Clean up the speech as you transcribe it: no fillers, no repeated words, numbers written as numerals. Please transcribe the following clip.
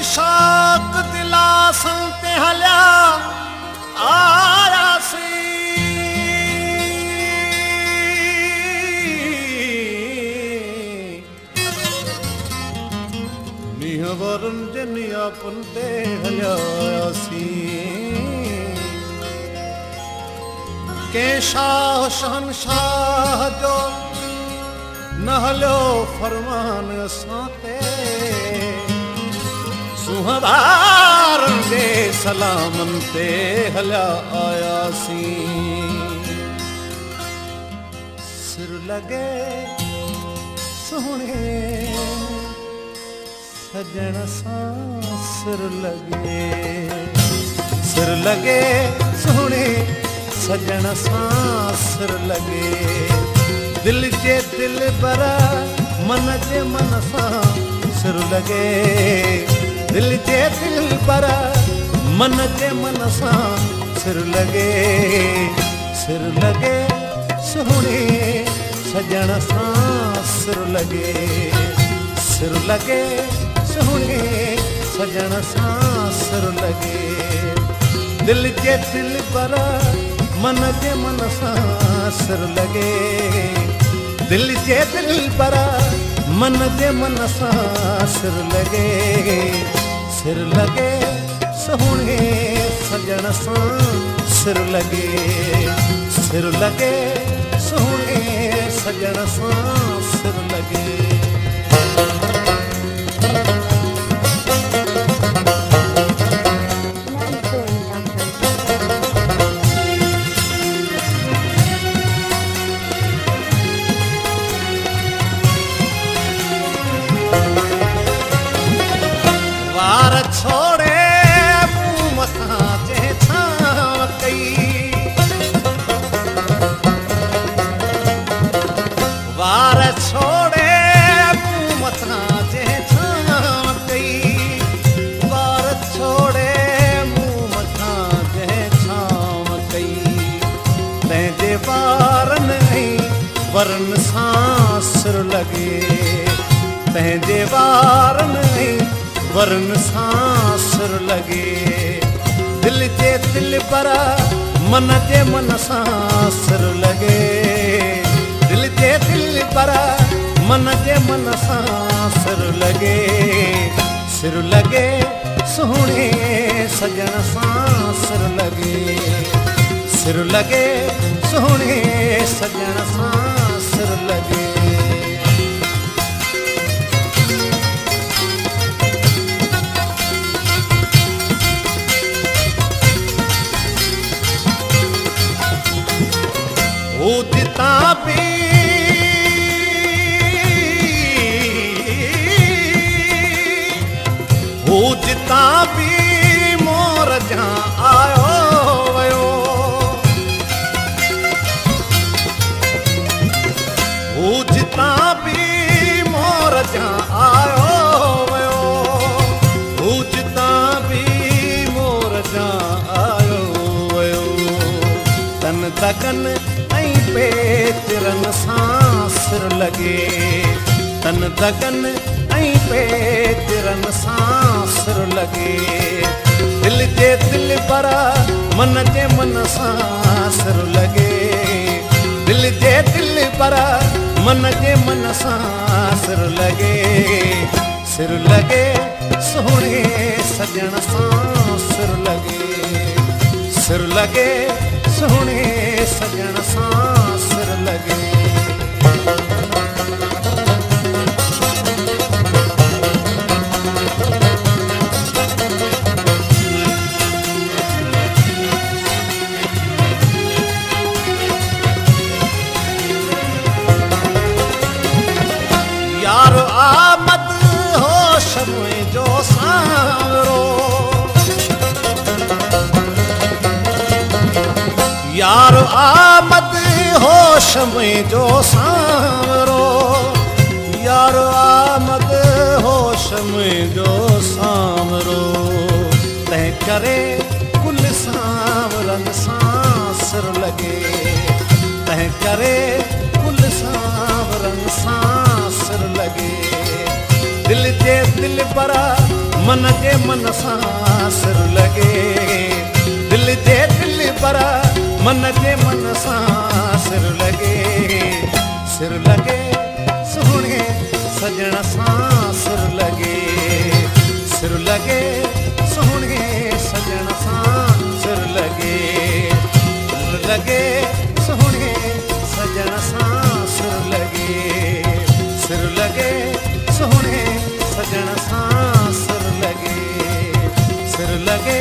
शाक दिलासन ते हलिया आयासी मीह वरन जन यापन ते हलिया आयासी के शाह शहनशाह जो न हलियो फरमान असां ते सुहबारन दे सलामन ते हलिया आयासी सिर लगे सोहणे सजण सां सिर लगे सोहणे सजण सां सिर लगे दिल जे दिल बर मन जे मन सां सिर लगे दिल जे दिल पर मन जे मन सां सिर लगे सोहणे सजण सां सिर लगे सोहणे सजण सां सिर लगे दिल जे दिल पर मन जे मन सां सिर लगे दिल जे दिल पर मन जे मन सां सिर लगे सोहणे सजण सां सिर लगे सोहणे सजण सां सिर लगे वार छोड़े मुंह मथां जे छांव कई वार छोड़े मुंह मथां जे छांव कई वार छोड़े मुंह मथां जे छांव कई तंहिंजे वारन ऐं वरन सां सिर लगे तंहिंजे वारन ऐं वरन सां सिर लगे दिल जे दिल पर मन जे मन सां सिर लगे दिल जे दिल पर मन जे मन सां सिर लगे सोहणे सजण सां सिर लगे सोहणे सजण सां सिर लगे उदिता भी मोर जहाँ आयो वयो उदिता भी मोर जहाँ आयो वयो उदिता भी मोर जहाँ आयो वयो तन दगन पेतिरन सां सिर लगे तन दगन ऐं पेतिरन सां सिर लगे दिल जे दिल पर मन जे मन सां सिर लगे दिल जे दिल पर मन जे मन सां सिर लगे सोहणे सजण सां सिर लगे सोहणे सजण सां सिर लगे यार आमद होश मुंहिंजो सांवरो यार आमद होश मुंहिंजो सांवरो यार आमद होश मुंहिंजो सांवरो तंहिं करे कुल सांवरन सां सिर लगे तंहिं करे कुल सांवरन सां सिर लगे दिल जे दिल पर मन जे मन सां सिर लॻे दिल जे दिल बरा मन जे मन सां सिर लॻे सोहणे सजण सां सिर लॻे सोहणे सजण सां सिर लॻे सोहणे सजण सां सिर लॻे सोहणे सजण सां सिर लॻे